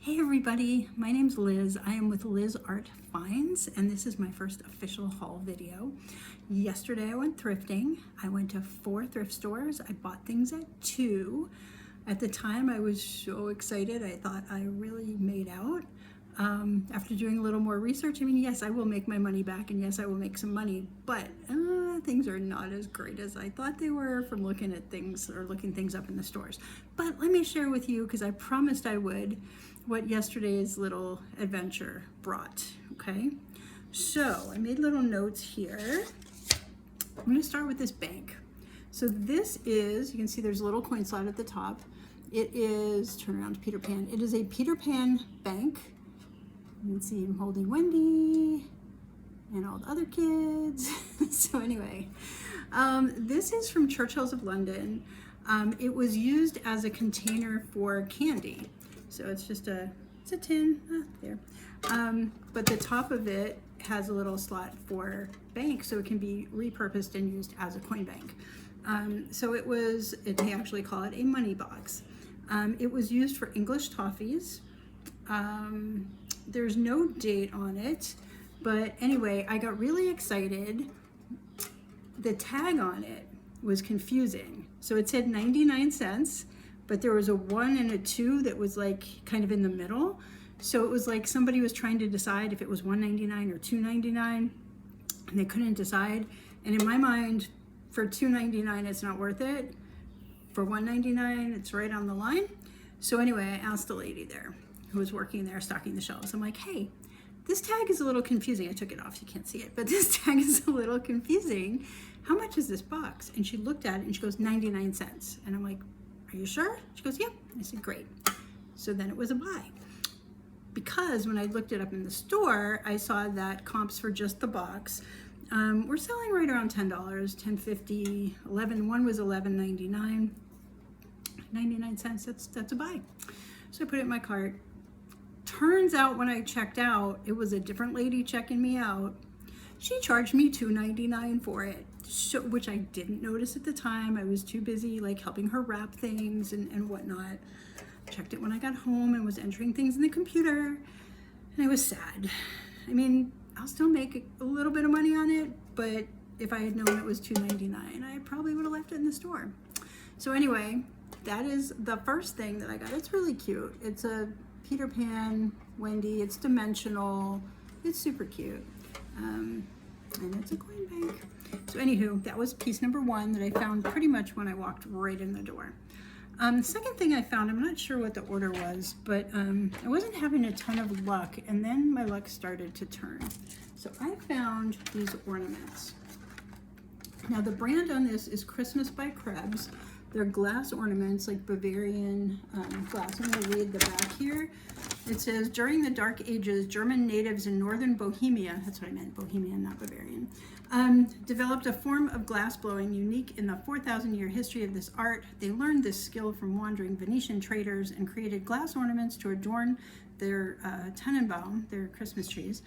Hey everybody, my name's Liz. I am with Liz Art Finds, and this is my first official haul video. Yesterday I went thrifting. I went to 4 thrift stores. I bought things at 2. At the time I was so excited. I thought I really made out. After doing a little more research, I mean, yes, I will make my money back, and yes, I will make some money, but things are not as great as I thought they were from looking at things or looking things up in the stores. But let me share with you, because I promised I would, what yesterday's little adventure brought, okay? So I made little notes here. I'm gonna start with this bank. So this is, you can see there's a little coin slot at the top. It is, turn around to Peter Pan. It is a Peter Pan bank. You can see him holding Wendy and all the other kids. So anyway, this is from Churchill's of London. It was used as a container for candy. So it's just it's a tin, there. But the top of it has a little slot for bank, so it can be repurposed and used as a coin bank. So they actually call it a money box. It was used for English toffees. There's no date on it, but anyway, I got really excited. The tag on it was confusing. So it said 99 cents, but there was a 1 and a 2 that was like kind of in the middle. So it was like somebody was trying to decide if it was $1.99 or $2.99, and they couldn't decide. And in my mind, for $2.99, it's not worth it. For $1.99, it's right on the line. So anyway, I asked the lady there who was working there stocking the shelves. I'm like, hey, this tag is a little confusing. I took it off, you can't see it, but this tag is a little confusing. How much is this box? And she looked at it and she goes, 99 cents. And I'm like, are you sure? She goes, yep. I said, great. So then it was a buy. Because when I looked it up in the store, I saw that comps for just the box were selling right around $10, $10.50, 11. One was $11.99, 99 cents. That's a buy. So I put it in my cart. Turns out when I checked out, it was a different lady checking me out. She charged me $2.99 for it, which I didn't notice at the time. I was too busy like helping her wrap things and whatnot. Checked it when I got home and was entering things in the computer, and I was sad. I mean, I'll still make a little bit of money on it, but if I had known it was $2.99, I probably would have left it in the store. So anyway, that is the first thing that I got. It's really cute. It's a Peter Pan Wendy. It's dimensional. It's super cute. And it's a coin bank. So anywho, that was piece number 1 that I found pretty much when I walked right in the door. The second thing I found, I'm not sure what the order was, but I wasn't having a ton of luck, and then my luck started to turn. So I found these ornaments. Now the brand on this is Christmas by Krebs. They're glass ornaments, like Bavarian glass. I'm gonna read the back here. It says, during the Dark Ages, German natives in northern Bohemia, that's what I meant, Bohemian, not Bavarian, developed a form of glass blowing unique in the 4,000-year history of this art. They learned this skill from wandering Venetian traders and created glass ornaments to adorn their Tannenbaum, their Christmas trees,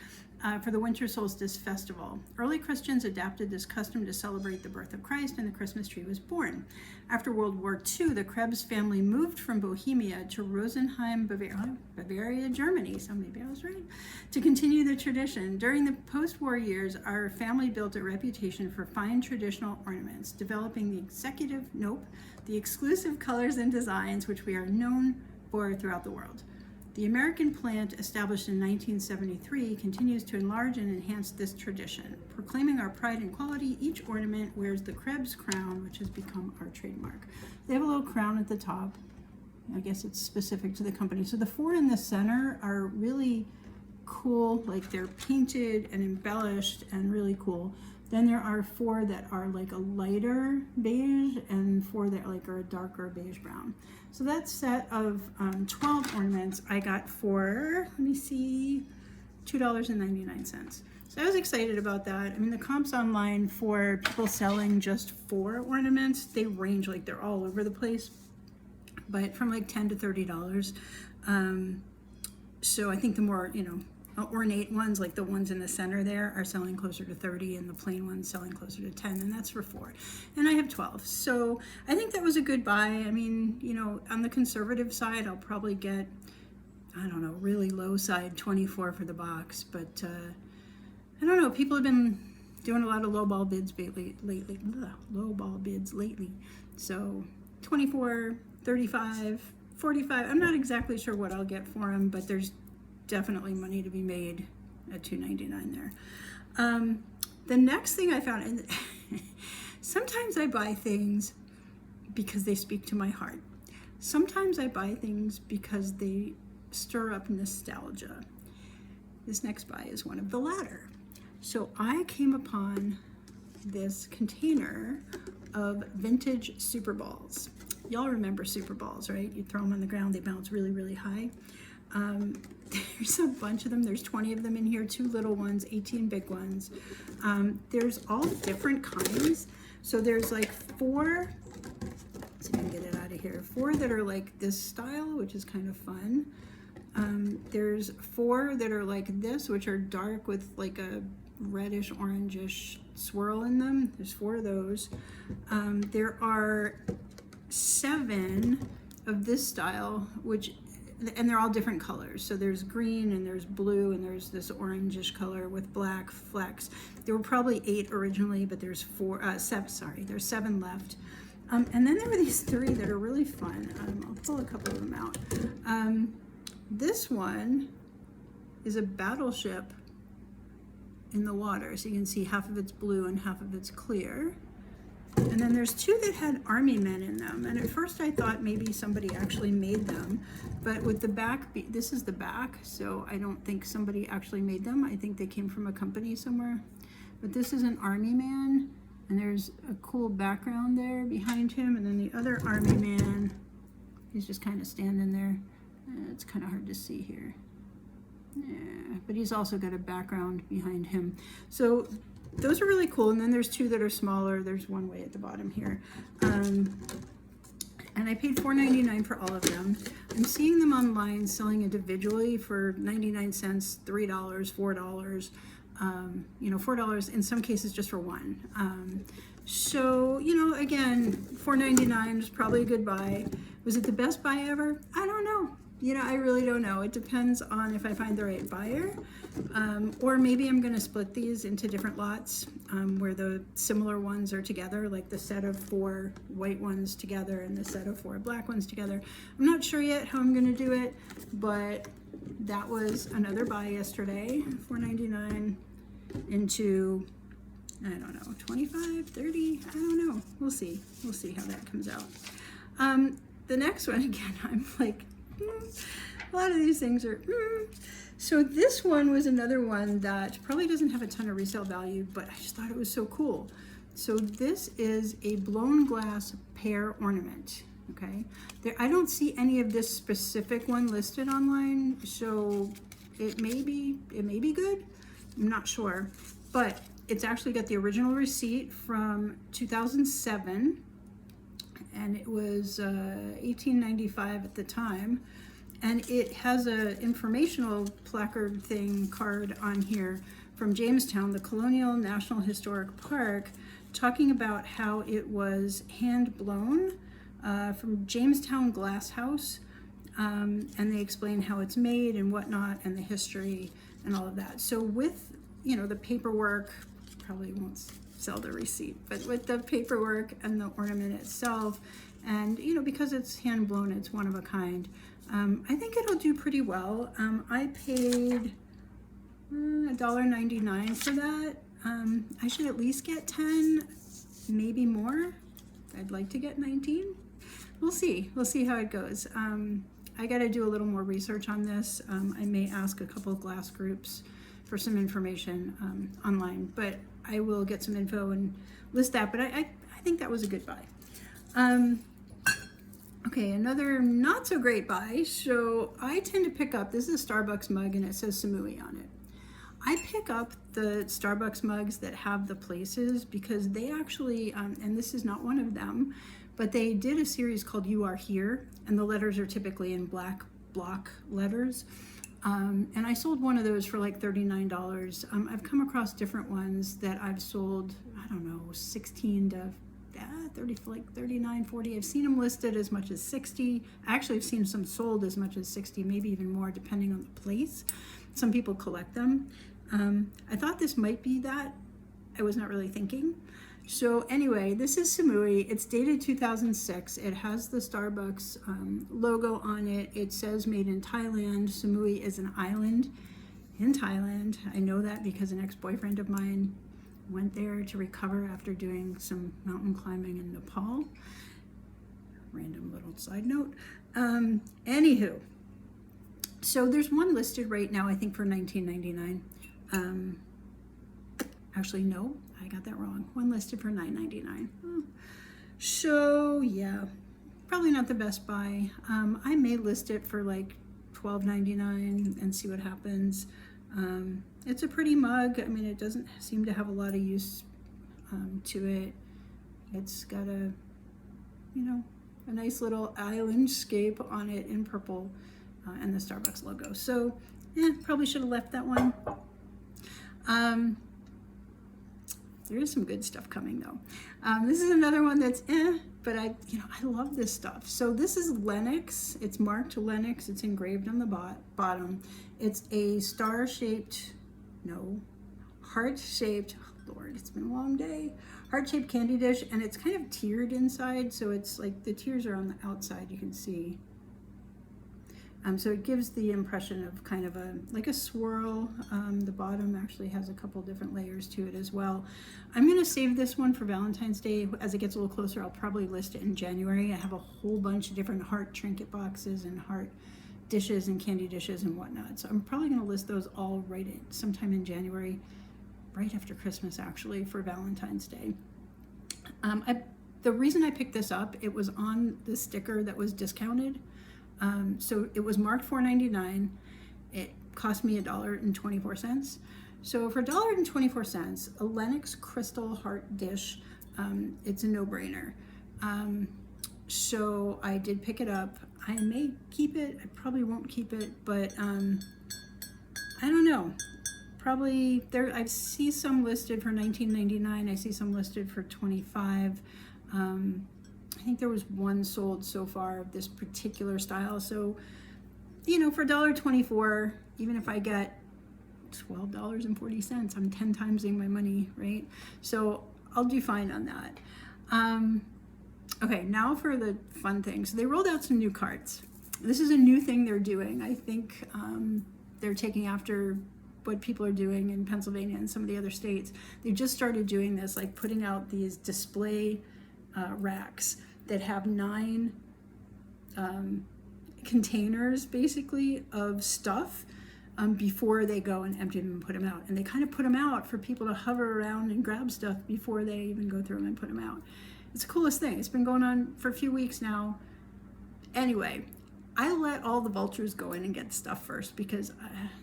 for the winter solstice festival. Early Christians adapted this custom to celebrate the birth of Christ, and the Christmas tree was born. After World War II, the Krebs family moved from Bohemia to Rosenheim, Bavaria, Germany, so maybe I was right, to continue the tradition. During the post-war years, our family built a reputation for fine traditional ornaments, developing the exclusive colors and designs which we are known for throughout the world. The American plant, established in 1973, continues to enlarge and enhance this tradition. Proclaiming our pride and quality, each ornament wears the Krebs crown, which has become our trademark. They have a little crown at the top. I guess it's specific to the company. So the 4 in the center are really cool, like they're painted and embellished and really cool. Then there are 4 that are like a lighter beige and 4 that are a darker beige brown. So that set of 12 ornaments I got for, let me see, $2.99. So I was excited about that. I mean, the comps online for people selling just 4 ornaments, they range, like they're all over the place, but from like $10 to $30. So I think the more, ornate ones, like the ones in the center there, are selling closer to 30, and the plain ones selling closer to 10, and that's for 4. And I have 12. So I think that was a good buy. I mean, on the conservative side, I'll probably get I don't know, really low side, 24 for the box. But I don't know, people have been doing a lot of lowball bids lately. So 24, 35, 45. I'm not exactly sure what I'll get for them, but there's definitely money to be made at $2.99 there. The next thing I found, and sometimes I buy things because they speak to my heart. Sometimes I buy things because they stir up nostalgia. This next buy is one of the latter. So I came upon this container of vintage Super Balls. Y'all remember Super Balls, right? You throw them on the ground, they bounce really, really high. There's a bunch of them. There's 20 of them in here, 2 little ones, 18 big ones. There's all different kinds. So there's like 4, let's see if I can get it out of here, 4 that are like this style, which is kind of fun. There's 4 that are like this, which are dark with like a reddish orangish swirl in them. There's 4 of those. There are 7 of this style, and they're all different colors. So there's green and there's blue and there's this orangish color with black flecks. There were probably 8 originally, but there's 7 left. And then there were these 3 that are really fun. I'll pull a couple of them out. This one is a battleship in the water. So you can see half of it's blue and half of it's clear. And then there's 2 that had army men in them. And at first I thought maybe somebody actually made them. But with the back, this is the back, so I don't think somebody actually made them. I think they came from a company somewhere. But this is an army man, and there's a cool background there behind him. And then the other army man, he's just kind of standing there. It's kind of hard to see here. Yeah, but he's also got a background behind him. So those are really cool. And then there's 2 that are smaller. There's one way at the bottom here. And I paid $4.99 for all of them. I'm seeing them online selling individually for 99 cents, $3, $4. $4 in some cases just for one. So, again, $4.99 is probably a good buy. Was it the best buy ever? I don't know. I really don't know. It depends on if I find the right buyer. Or maybe I'm going to split these into different lots where the similar ones are together, like the set of 4 white ones together and the set of 4 black ones together. I'm not sure yet how I'm going to do it, but that was another buy yesterday, $4.99 into, I don't know, 25, 30, I don't know. We'll see. We'll see how that comes out. The next one, again, I'm like, a lot of these things are, So this one was another one that probably doesn't have a ton of resale value, but I just thought it was so cool. So this is a blown glass pear ornament, okay? I don't see any of this specific one listed online, so it may be good. I'm not sure, but it's actually got the original receipt from 2007, and it was $18.95 at the time. And it has a informational placard card on here from Jamestown, the Colonial National Historic Park, talking about how it was hand blown from Jamestown Glass House. And they explain how it's made and whatnot and the history and all of that. So with, the paperwork, probably won't sell the receipt, but with the paperwork and the ornament itself, and, because it's hand blown, it's one of a kind. I think it'll do pretty well. I paid $1.99 for that. I should at least get 10, maybe more. I'd like to get 19. We'll see. We'll see how it goes. I got to do a little more research on this. I may ask a couple of glass groups for some information online, but I will get some info and list that. But I think that was a good buy. Okay, another not so great buy. So I tend to pick up, this is a Starbucks mug and it says Samui on it. I pick up the Starbucks mugs that have the places because they actually, and this is not one of them, but they did a series called You Are Here, and the letters are typically in black block letters. And I sold one of those for like $39. I've come across different ones that I've sold, I don't know, 16 to 30, like 39, 40. I've seen them listed as much as 60. Actually, I've seen some sold as much as 60, maybe even more, depending on the place. Some people collect them. I thought this might be that. I was not really thinking. So anyway, this is Samui. It's dated 2006. It has the Starbucks logo on it. It says made in Thailand. Samui is an island in Thailand. I know that because an ex-boyfriend of mine went there to recover after doing some mountain climbing in Nepal. Random little side note. Anywho, so there's one listed right now, I think for $19.99. Actually, no, I got that wrong. One listed for $9.99. So yeah, probably not the best buy. I may list it for like $12.99 and see what happens. It's a pretty mug. I mean, it doesn't seem to have a lot of use to it. It's got a, you know, a nice little island scape on it in purple and the Starbucks logo. So, probably should have left that one. There is some good stuff coming though. This is another one that's but I love this stuff. So this is Lenox. It's marked Lenox. It's engraved on the bottom. It's a heart-shaped, oh Lord, it's been a long day. Heart-shaped candy dish, and it's kind of tiered inside, so it's like the tiers are on the outside, you can see. So it gives the impression of kind of like a swirl. The bottom actually has a couple different layers to it as well. I'm going to save this one for Valentine's Day. As it gets a little closer, I'll probably list it in January. I have a whole bunch of different heart trinket boxes and heart dishes and candy dishes and whatnot. So I'm probably going to list those all sometime in January, right after Christmas actually, for Valentine's Day. The reason I picked this up, it was on the sticker that was discounted. So it was marked $4.99. It cost me $1.24. So for $1.24, a Lenox crystal heart dish, it's a no-brainer. So I did pick it up. I may keep it. I probably won't keep it, but I don't know. Probably there. I see some listed for $19.99. I see some listed for $25. I think there was one sold so far of this particular style. So, for $1.24, even if I get $12.40, I'm 10 timesing my money, right? So I'll do fine on that. Okay, now for the fun things. They rolled out some new cards. This is a new thing they're doing. I think they're taking after what people are doing in Pennsylvania and some of the other states. They just started doing this, like putting out these display racks that have 9 containers basically of stuff before they go and empty them and put them out. And they kind of put them out for people to hover around and grab stuff before they even go through them and put them out. It's the coolest thing. It's been going on for a few weeks now. Anyway, I let all the vultures go in and get stuff first because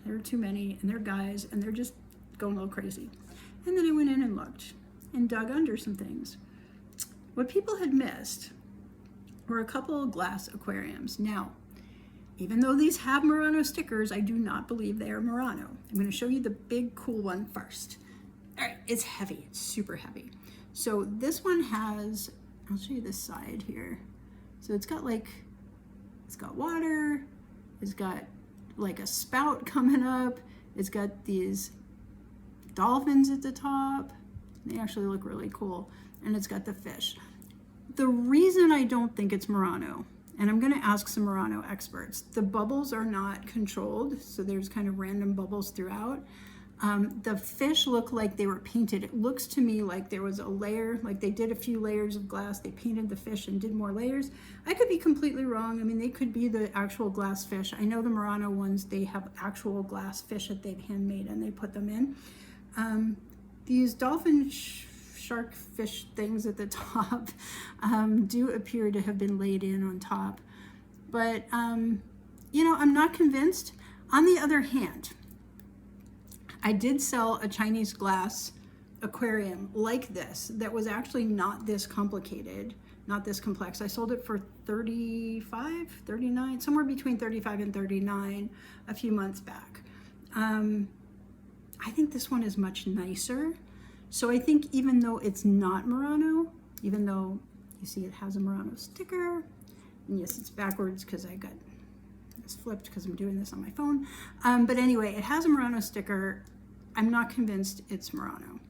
there are too many and they're guys and they're just going a little crazy. And then I went in and looked and dug under some things. What people had missed were a couple of glass aquariums. Now, even though these have Murano stickers, I do not believe they are Murano. I'm going to show you the big cool one first. All right, it's heavy. It's super heavy. So this one has, I'll show you this side here. So it's got water. It's got like a spout coming up. It's got these dolphins at the top. They actually look really cool. And it's got the fish. The reason I don't think it's Murano, and I'm going to ask some Murano experts, the bubbles are not controlled, so there's kind of random bubbles throughout. The fish look like they were painted. It looks to me like there was a layer, like they did a few layers of glass, they painted the fish and did more layers. I could be completely wrong. I mean, they could be the actual glass fish. I know the Murano ones, they have actual glass fish that they've handmade and they put them in. These dolphin shark fish things at the top do appear to have been laid in on top. But, I'm not convinced. On the other hand, I did sell a Chinese glass aquarium like this that was actually not this complicated, not this complex. I sold it for $35, $39, somewhere between $35 and $39 a few months back. I think this one is much nicer. So I think even though it's not Murano, even though you see it has a Murano sticker. And yes, it's backwards because I got this flipped because I'm doing this on my phone. But anyway, it has a Murano sticker. I'm not convinced it's Murano,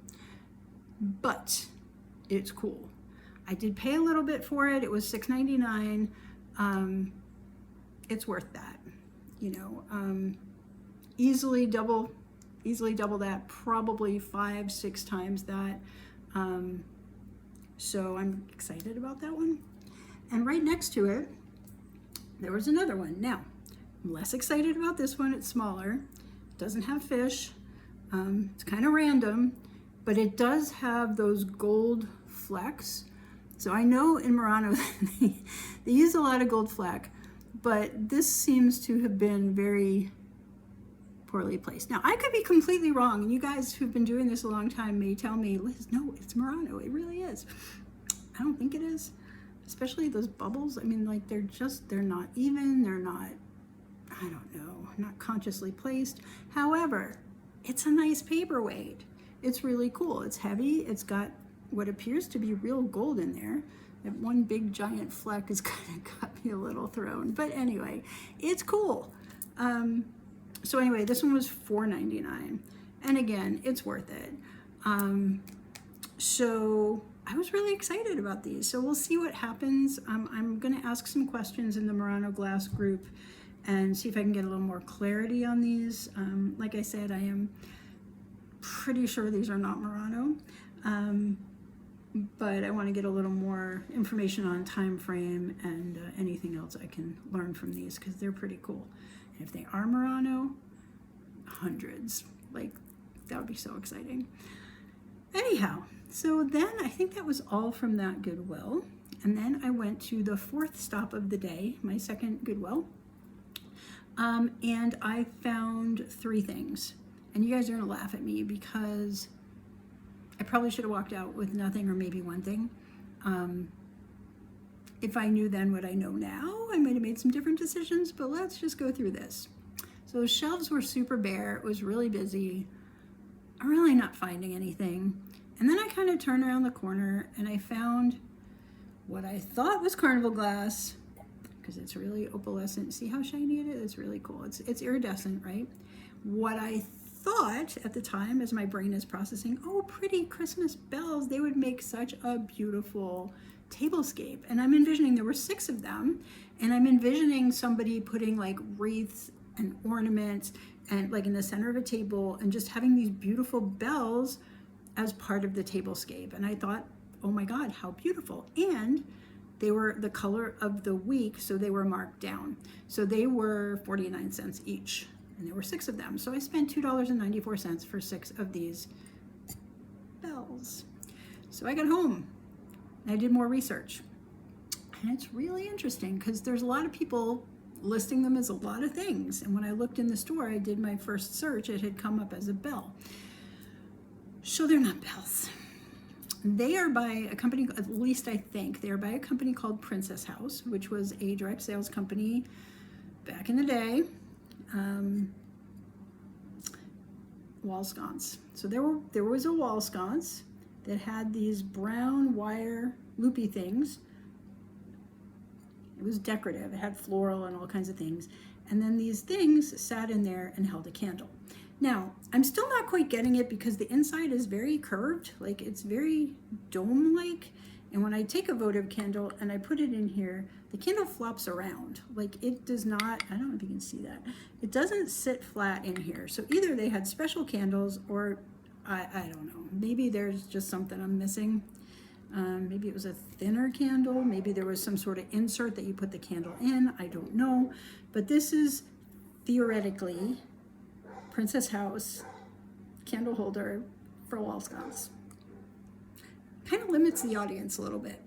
but it's cool. I did pay a little bit for it. It was $6.99. It's worth that, you know. Easily double that, probably 5-6 times that. So I'm excited about that one. And right next to it, there was another one. Now, I'm less excited about this one. It's smaller. It doesn't have fish. It's kind of random, but it does have those gold flecks. So I know in Murano they use a lot of gold fleck, but this seems to have been very poorly placed. Now, I could be completely wrong, and you guys who've been doing this a long time may tell me, Liz, no, it's Murano. It really is. I don't think it is. Especially those bubbles. I mean, like, they're not even. They're not, I don't know, not consciously placed. However, it's a nice paperweight. It's really cool. It's heavy. It's got what appears to be real gold in there. That one big giant fleck has kind of got me a little thrown. But anyway, it's cool. So anyway, this one was $4.99. And again, it's worth it. So I was really excited about these. So we'll see what happens. I'm going to ask some questions in the Murano Glass group and see if I can get a little more clarity on these. Like I said, I am pretty sure these are not Murano. But I want to get a little more information on time frame and anything else I can learn from these, because they're pretty cool. And if they are Murano, hundreds. Like, that would be so exciting. Anyhow, so then I think that was all from that Goodwill. And then I went to the fourth stop of the day, my second Goodwill. And I found 3 things. And you guys are going to laugh at me because I probably should have walked out with nothing or maybe one thing. If I knew then what I know now, I might have made some different decisions, but let's just go through this. So the shelves were super bare. It was really busy. I'm really not finding anything. And then I kind of turned around the corner and I found what I thought was Carnival glass, because it's really opalescent. See how shiny it is? It's really cool. It's iridescent, right? What I thought at the time, as my brain is processing, oh, pretty Christmas bells, they would make such a beautiful tablescape. And I'm envisioning there were 6 of them, and I'm envisioning somebody putting like wreaths and ornaments and like in the center of a table and just having these beautiful bells as part of the tablescape. And I thought, oh my God, how beautiful. And they were the color of the week, so they were marked down. So they were 49 cents each. And there were 6 of them. So I spent $2.94 for 6 of these bells. So I got home and I did more research. And it's really interesting because there's a lot of people listing them as a lot of things. And when I looked in the store, I did my first search, it had come up as a bell. So they're not bells. They are by a company, at least I think, they are by a company called Princess House, which was a direct sales company back in the day. Wall sconce. So there was a wall sconce that had these brown wire loopy things. It was decorative. It had floral and all kinds of things. And then these things sat in there and held a candle. Now, I'm still not quite getting it because the inside is very curved, like it's very dome-like. And when I take a votive candle and I put it in here, the candle flops around. Like it does not, I don't know if you can see that. It doesn't sit flat in here. So either they had special candles or I don't know. Maybe there's just something I'm missing. Maybe it was a thinner candle. Maybe there was some sort of insert that you put the candle in. I don't know. But this is theoretically Princess House candle holder for wall sconce. Kind of limits the audience a little bit.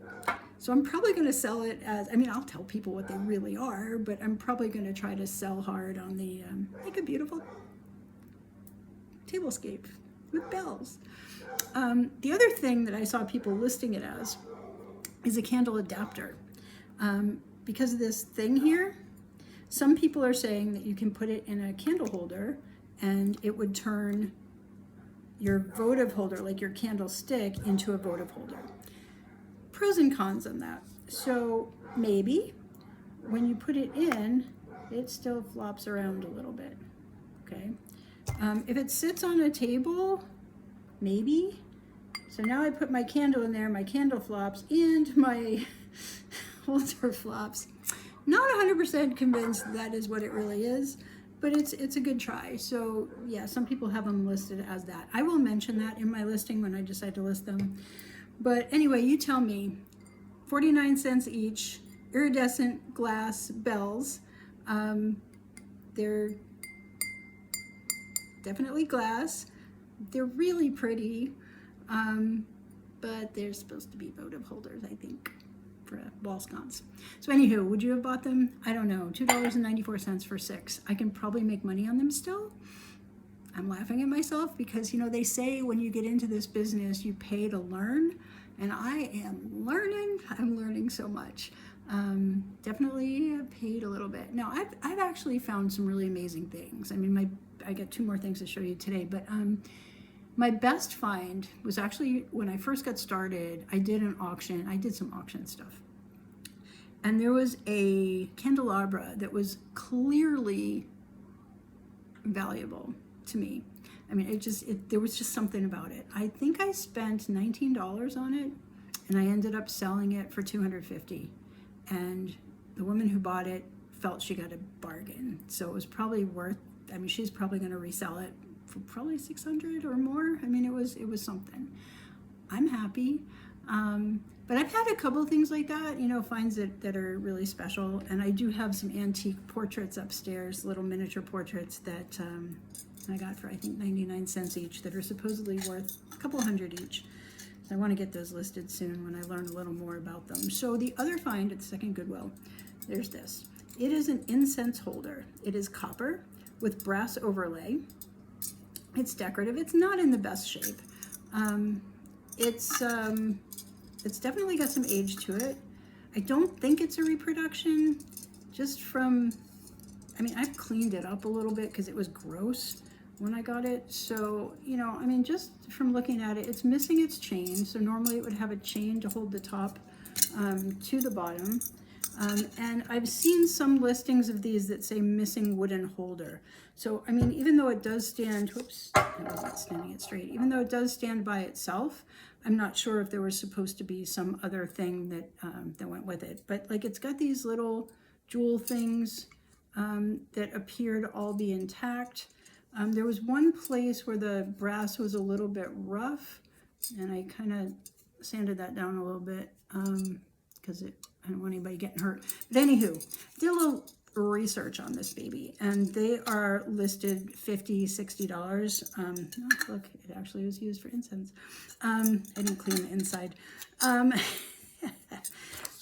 So I'm probably going to sell it as, I mean, I'll tell people what they really are, but I'm probably going to try to sell hard on the, like a beautiful tablescape with bells. The other thing that I saw people listing it as is a candle adapter. Because of this thing here, some people are saying that you can put it in a candle holder and it would turn your votive holder, like your candlestick, into a votive holder. pros and cons on that. So maybe when you put it in, it still flops around a little bit, okay? If it sits on a table, maybe. So now I put my candle in there, my candle flops, and my holder flops. Not 100% convinced that is what it really is, but it's a good try. So yeah, some people have them listed as that. I will mention that in my listing when I decide to list them. But anyway, you tell me, 49 cents each, iridescent glass bells. They're definitely glass. They're really pretty, but they're supposed to be votive holders, I think, for wall sconce. So anywho, would you have bought them? I don't know, $2.94 for 6. I can probably make money on them still. I'm laughing at myself because, you know, they say when you get into this business, you pay to learn, and I am learning. I'm learning so much. Definitely paid a little bit. Now, I've actually found some really amazing things. I mean, I got 2 more things to show you today, but my best find was actually when I first got started. I did an auction. I did some auction stuff, and there was a candelabra that was clearly valuable to me. I mean, there was just something about it. I think I spent $19 on it, and I ended up selling it for $250. And the woman who bought it felt she got a bargain. So it was probably worth, I mean, she's probably going to resell it for probably $600 or more. I mean, it was something. I'm happy. But I've had a couple of things like that, you know, finds that are really special. And I do have some antique portraits upstairs, little miniature portraits that I got for, I think, 99 cents each, that are supposedly worth a couple hundred each. I want to get those listed soon when I learn a little more about them. So the other find at Second Goodwill, there's this. It is an incense holder. It is copper with brass overlay. It's decorative. It's not in the best shape. It's definitely got some age to it. I don't think it's a reproduction, just from, I mean, I've cleaned it up a little bit because it was gross when I got it. So, you know, I mean, just from looking at it, it's missing its chain. So normally it would have a chain to hold the top to the bottom. And I've seen some listings of these that say missing wooden holder. So, I mean, even though it does stand, whoops, I was not standing it straight. Even though it does stand by itself, I'm not sure if there was supposed to be some other thing that, that went with it. But like, it's got these little jewel things that appear to all be intact. There was one place where the brass was a little bit rough, and I kind of sanded that down a little bit because I don't want anybody getting hurt. But anywho, did a little research on this baby, and they are listed $50, $60. Oh, look, it actually was used for incense. I didn't clean the inside. I'm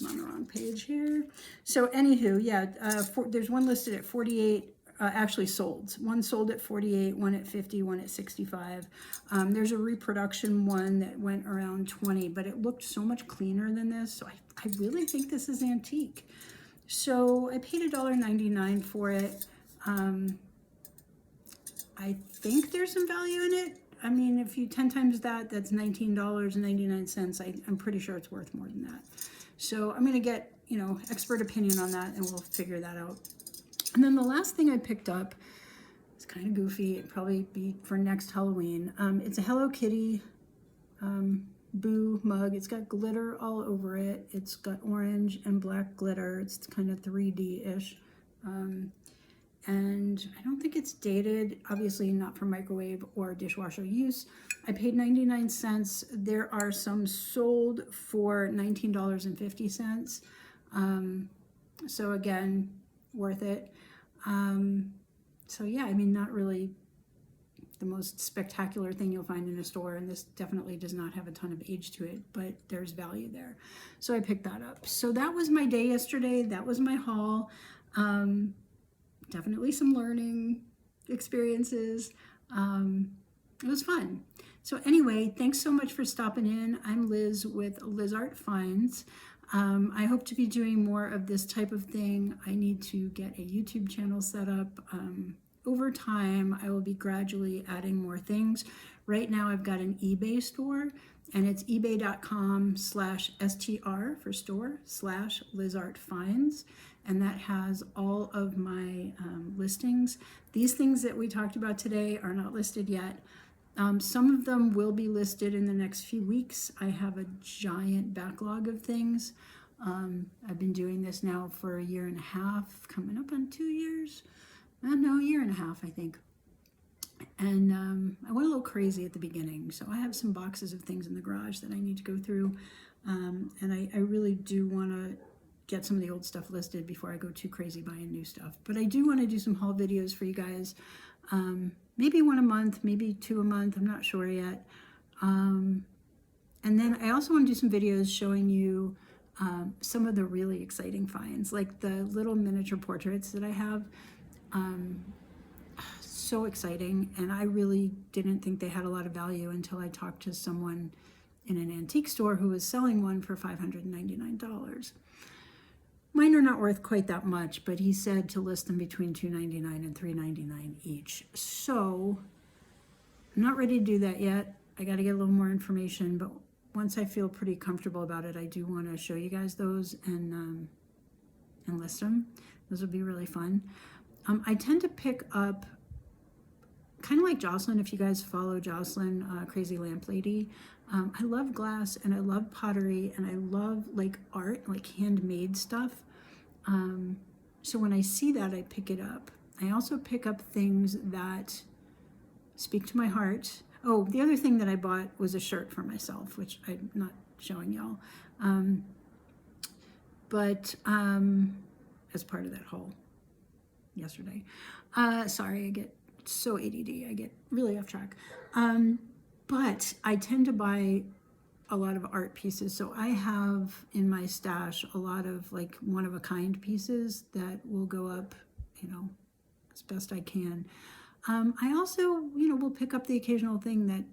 on the wrong page here. So anywho, yeah, there's one listed at 48. Actually sold. One sold at 48, one at 50, one at 65. There's a reproduction one that went around 20, but it looked so much cleaner than this. So I really think this is antique. So I paid $1.99 for it. I think there's some value in it. I mean, if you 10 times that, that's $19.99. I'm pretty sure it's worth more than that. So I'm going to get, you know, expert opinion on that, and we'll figure that out. And then the last thing I picked up, it's kind of goofy. It'd probably be for next Halloween. It's a Hello Kitty Boo mug. It's got glitter all over it. It's got orange and black glitter. It's kind of 3D-ish. And I don't think it's dated. Obviously not for microwave or dishwasher use. I paid 99 cents. There are some sold for $19.50. So again, worth it. So yeah, I mean, not really the most spectacular thing you'll find in a store, and this definitely does not have a ton of age to it, but there's value there. So I picked that up. So that was my day yesterday. That was my haul. Definitely some learning experiences. It was fun. So anyway, thanks so much for stopping in. I'm Liz with Liz Art Finds. I hope to be doing more of this type of thing. I need to get a YouTube channel set up. Over time, I will be gradually adding more things. Right now, I've got an eBay store, and it's ebay.com/str for store /LizArtFinds, and that has all of my listings. These things that we talked about today are not listed yet. Some of them will be listed in the next few weeks. I have a giant backlog of things. I've been doing this now for 1.5 years, coming up on 2 years. No, 1.5 years, I think. And I went a little crazy at the beginning, so I have some boxes of things in the garage that I need to go through, and I really do want to get some of the old stuff listed before I go too crazy buying new stuff. But I do want to do some haul videos for you guys, maybe 1 a month, maybe 2 a month, I'm not sure yet. And then I also want to do some videos showing you some of the really exciting finds, like the little miniature portraits that I have. So exciting, and I really didn't think they had a lot of value until I talked to someone in an antique store who was selling one for $599. Mine are not worth quite that much, but he said to list them between $299 and $399 each. So I'm not ready to do that yet. I got to get a little more information, but once I feel pretty comfortable about it, I do want to show you guys those and list them. Those will be really fun. I tend to pick up, kind of like Jocelyn, if you guys follow Jocelyn, Crazy Lamp Lady. I love glass and I love pottery and I love like art, like handmade stuff. So when I see that, I pick it up. I also pick up things that speak to my heart. Oh, the other thing that I bought was a shirt for myself, which I'm not showing y'all. But as part of that haul yesterday. Sorry, I get so ADD, I get really off track. But I tend to buy a lot of art pieces. So I have in my stash a lot of like one-of-a-kind pieces that will go up, you know, as best I can. I also, you know, will pick up the occasional thing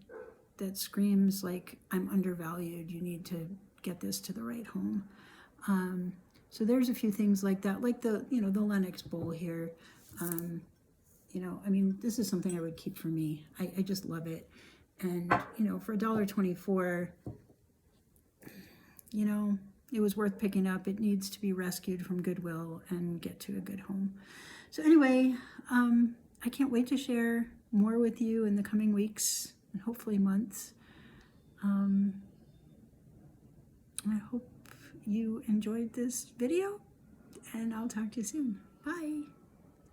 that screams like, I'm undervalued, you need to get this to the right home. So there's a few things like that, like the, you know, the Lenox bowl here. You know, I mean, this is something I would keep for me. I just love it. And, you know, for $1.24, you know, it was worth picking up. It needs to be rescued from Goodwill and get to a good home. So anyway, I can't wait to share more with you in the coming weeks and hopefully months. I hope you enjoyed this video, and I'll talk to you soon. Bye.